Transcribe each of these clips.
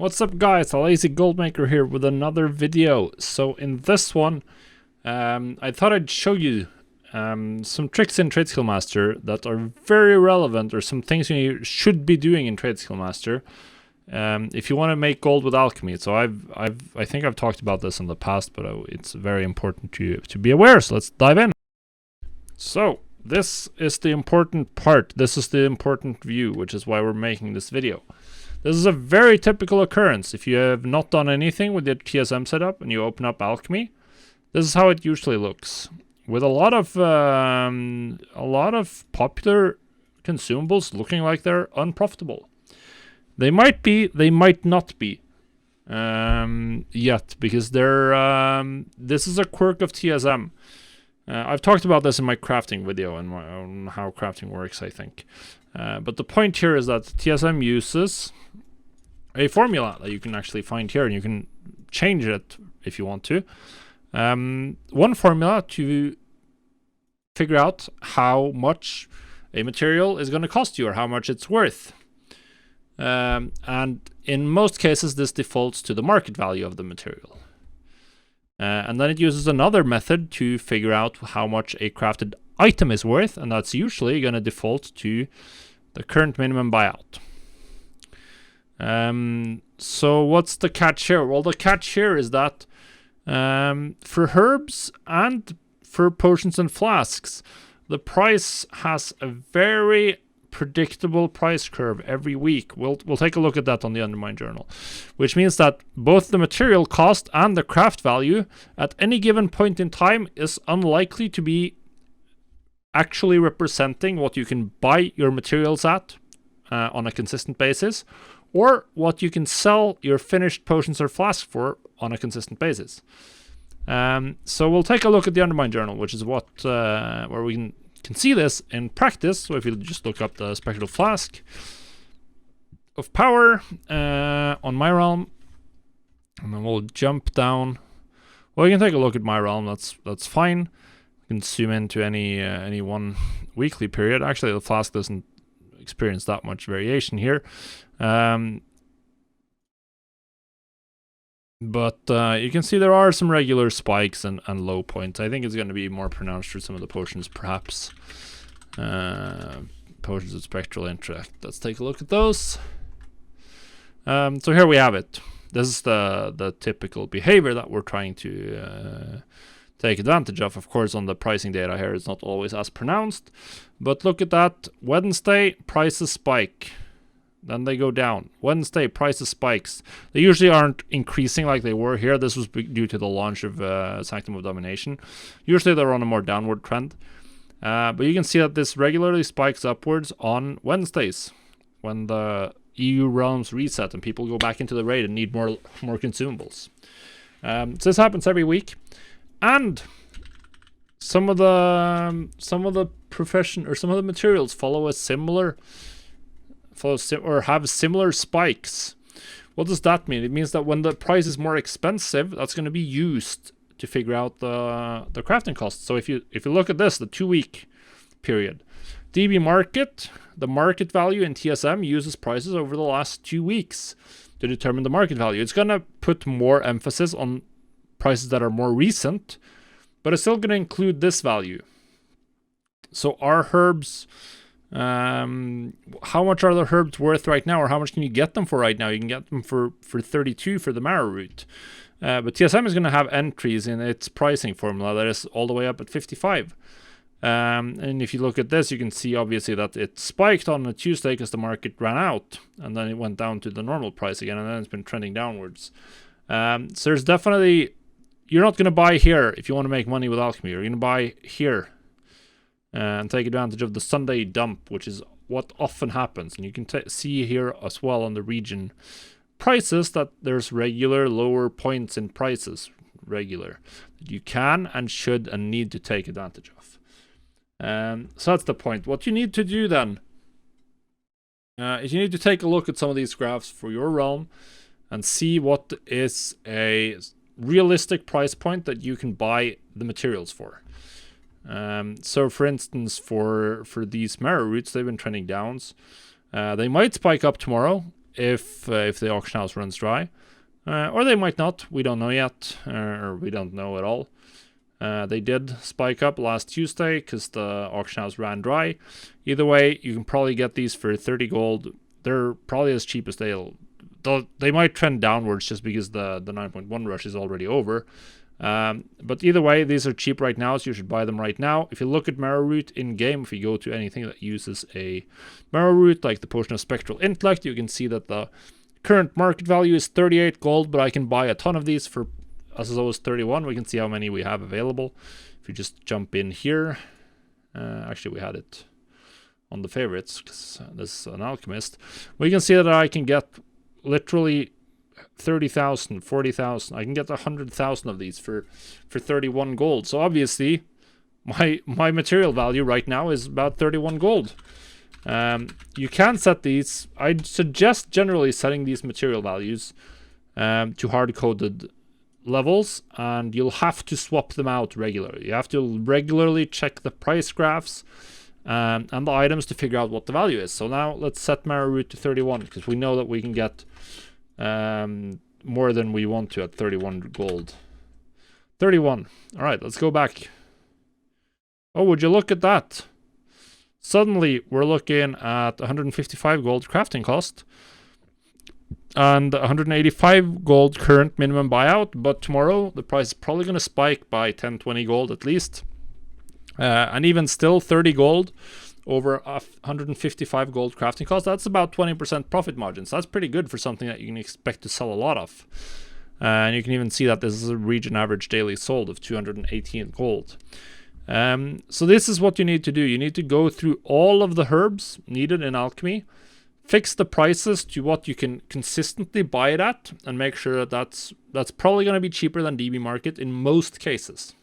What's up guys, a lazy goldmaker here with another video. So in this one, I thought I'd show you some tricks in Trade Master that are very relevant, or some things you should be doing in Trade Master if you want to make gold with Alchemy. So I think I've talked about this in the past, but it's very important to be aware. So let's dive in. So this is the important part. This is the important view, which is why we're making this video. This is a very typical occurrence. If you have not done anything with your TSM setup and you open up Alchemy, this is how it usually looks. With a lot of popular consumables looking like they're unprofitable. They might be, they might not be yet, because they're this is a quirk of TSM. I've talked about this in my crafting video and on how crafting works, I think. But the point here is that TSM uses a formula that you can actually find here, and you can change it if you want to. One formula to figure out how much a material is going to cost you, or how much it's worth. And in most cases, this defaults to the market value of the material. And then it uses another method to figure out how much a crafted item is worth, and that's usually going to default to the current minimum buyout. So what's the catch here? Well, the catch here is that for herbs and for potions and flasks, the price has a very predictable price curve every week. We'll take a look at that on the Undermine journal, which means that both the material cost and the craft value at any given point in time is unlikely to be actually representing what you can buy your materials at on a consistent basis, or what you can sell your finished potions or flasks for on a consistent basis. So we'll take a look at the Undermine journal, which is what where we can see this in practice. So if you just look up the Spectral Flask of Power on my realm, and then we'll jump down. Well, you can take a look at my realm. That's fine. You can zoom into any one weekly period. Actually, the flask doesn't experience that much variation here. But you can see there are some regular spikes and low points. I think it's going to be more pronounced for some of the potions, perhaps. Potions with Spectral Interact. Let's take a look at those. So here we have it. This is the typical behavior that we're trying to take advantage of. Of course, on the pricing data here, it's not always as pronounced. But look at that. Wednesday, prices spike. Then they go down. Wednesday, prices spikes. They usually aren't increasing like they were here. This was due to the launch of Sanctum of Domination. Usually they're on a more downward trend. But you can see that this regularly spikes upwards on Wednesdays, when the EU realms reset and people go back into the raid and need more consumables. So this happens every week. And some of the profession, or some of the materials follow a similar or have similar spikes. What does that mean? It means that when the price is more expensive, that's going to be used to figure out the crafting costs. So if you look at this, the 2-week period, DB market, the market value in TSM uses prices over the last 2 weeks to determine the market value. It's going to put more emphasis on prices that are more recent, but it's still going to include this value. So our herbs, how much are the herbs worth right now, or how much can you get them for right now? You can get them for 32 for the marrow root. But TSM is going to have entries in its pricing formula that is all the way up at 55. And if you look at this, you can see obviously that it spiked on a Tuesday because the market ran out, and then it went down to the normal price again, and then it's been trending downwards. So there's definitely, you're not going to buy here if you want to make money with Alchemy. You're going to buy here and take advantage of the Sunday dump, which is what often happens. And you can see here as well on the region prices that there's regular lower points in prices, that you can and should and need to take advantage of. So that's the point. What you need to do then is you need to take a look at some of these graphs for your realm and see what is a realistic price point that you can buy the materials for. So for instance, for these marrow roots, they've been trending downs. They might spike up tomorrow. if the auction house runs dry. Or they might not. We don't know yet, or we don't know at all. They did spike up last Tuesday because the auction house ran dry. Either way, you can probably get these for 30 gold. They're probably as cheap as they might trend downwards just because the 9.1 rush is already over. But either way, these are cheap right now, so you should buy them right now. If you look at Marrow Root in-game, if you go to anything that uses a Marrow Root, like the Potion of Spectral Intellect, you can see that the current market value is 38 gold, but I can buy a ton of these for as low as 31. We can see how many we have available. If you just jump in here, actually we had it on the favorites, because this is an alchemist. We can see that I can get literally 30,000, 40,000. I can get 100,000 of these for 31 gold. So obviously, my material value right now is about 31 gold. You can set these. I'd suggest generally setting these material values to hard-coded levels, and you'll have to swap them out regularly. You have to regularly check the price graphs and the items to figure out what the value is. So now let's set Marrow Root to 31, because we know that we can get more than we want to at 31 gold. 31. All right, let's go back. Oh, would you look at that? Suddenly, we're looking at 155 gold crafting cost and 185 gold current minimum buyout. But tomorrow, the price is probably going to spike by 10, 20 gold at least. And even still, 30 gold over 155 gold crafting cost. That's about 20% profit margin. So that's pretty good for something that you can expect to sell a lot of. And you can even see that this is a region average daily sold of 218 gold. So this is what you need to do. You need to go through all of the herbs needed in alchemy, fix the prices to what you can consistently buy it at, and make sure that that's probably going to be cheaper than DB market in most cases.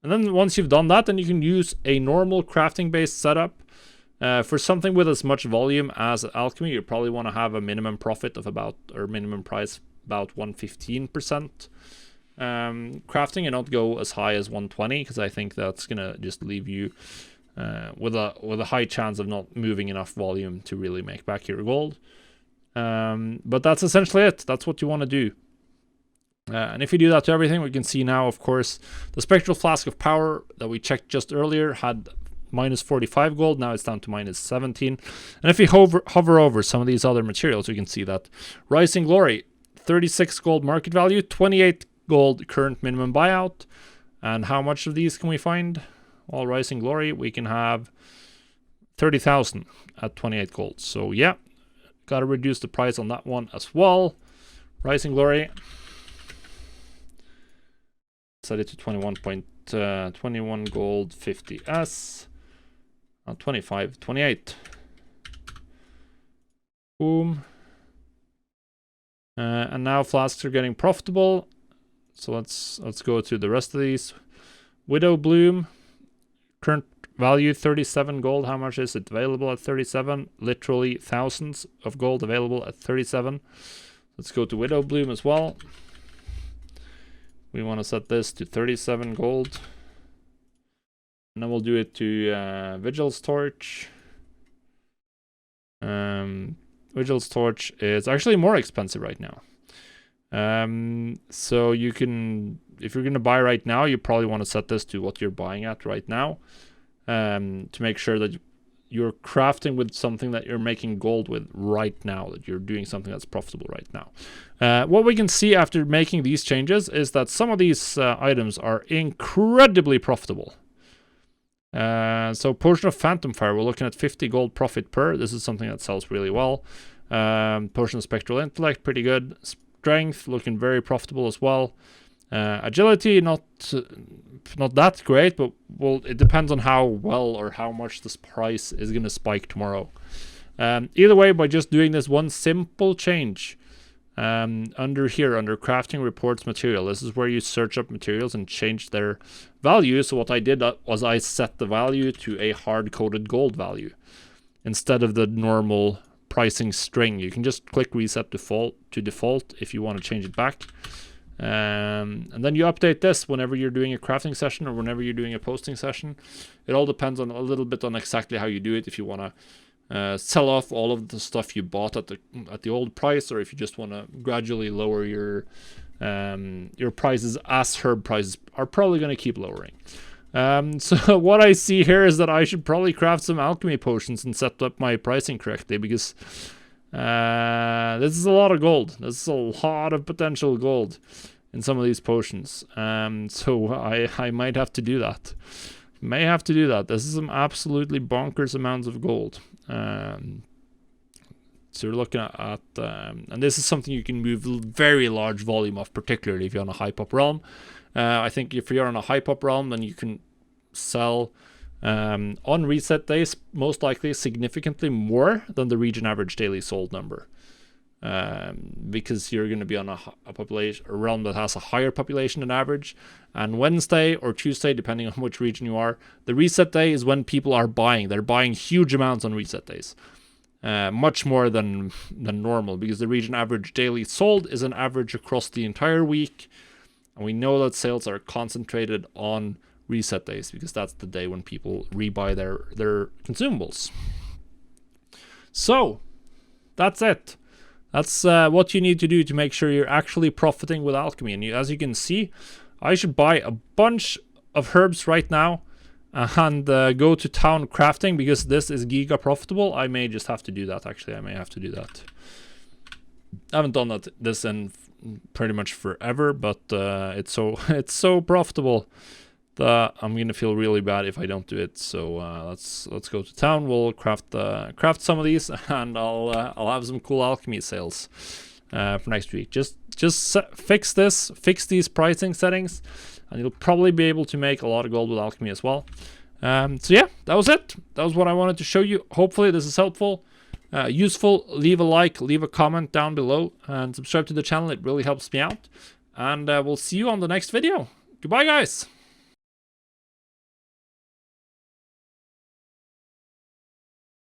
And then once you've done that, then you can use a normal crafting based setup. For something with as much volume as alchemy, you probably want to have a minimum profit of about, or minimum price about 115%. Crafting, and not go as high as 120, because I think that's gonna just leave you with a high chance of not moving enough volume to really make back your gold. But that's essentially it. That's what you want to do. And if you do that to everything, we can see now, of course, the Spectral Flask of Power that we checked just earlier had minus 45 gold. Now it's down to minus 17. And if you hover over some of these other materials, you can see that Rising Glory, 36 gold market value, 28 gold current minimum buyout. And how much of these can we find? All Rising Glory, we can have 30,000 at 28 gold. So yeah, got to reduce the price on that one as well. Rising Glory, set it to 21 gold, 50s, 25, 28. Boom. And now flasks are getting profitable. So let's go to the rest of these. Widow Bloom, current value 37 gold. How much is it available at 37? Literally thousands of gold available at 37. Let's go to Widow Bloom as well. We want to set this to 37 gold. And then we'll do it to Vigil's Torch. Vigil's Torch is actually more expensive right now. So you can, if you're going to buy right now, you probably want to set this to what you're buying at right now, to make sure that you're crafting with something that you're making gold with right now, that you're doing something that's profitable right now. What we can see after making these changes is that some of these items are incredibly profitable. So Potion of Phantom Fire, we're looking at 50 gold profit per. This is something that sells really well. Potion of Spectral Intellect, pretty good. Strength, looking very profitable as well. Agility, not that great, but well, it depends on how well or how much this price is going to spike tomorrow. Either way, by just doing this one simple change, under here, under crafting reports material, this is where you search up materials and change their value. So what I did was I set the value to a hard-coded gold value instead of the normal pricing string. You can just click reset default to default if you want to change it back. And then you update this whenever you're doing a crafting session or whenever you're doing a posting session. It all depends on a little bit on exactly how you do it. If you want sell off all of the stuff you bought at the old price, or if you just want to gradually lower your prices, as herb prices are probably going to keep lowering. So what I see here is that I should probably craft some alchemy potions and set up my pricing correctly, because this is a lot of gold. This is a lot of potential gold in some of these potions. So I might have to do that. May have to do that. This is some absolutely bonkers amounts of gold. So we're looking at and this is something you can move very large volume of, particularly if you're on a high pop realm. I think if you're on a high pop realm, then you can sell on reset days most likely significantly more than the region average daily sold number, because you're going to be on a realm that has a higher population than average. And Wednesday or Tuesday, depending on which region you are, the reset day is when people are buying. They're buying huge amounts on reset days. Much more than normal, because the region average daily sold is an average across the entire week, and we know that sales are concentrated on reset days because that's the day when people rebuy their consumables. So that's it. That's what you need to do to make sure you're actually profiting with alchemy. And as you can see, I should buy a bunch of herbs right now and go to town crafting, because this is giga profitable. I may just have to do that. Actually, I may have to do that. I haven't done this in pretty much forever, but it's so profitable that I'm gonna feel really bad if I don't do it. So let's go to town. We'll craft some of these, and I'll have some cool alchemy sales for next week. Just fix these pricing settings, and you'll probably be able to make a lot of gold with alchemy as well. So yeah, that was it. That was what I wanted to show you. Hopefully this is helpful, useful. Leave a like, leave a comment down below, and subscribe to the channel. It really helps me out. And we'll see you on the next video. Goodbye, guys.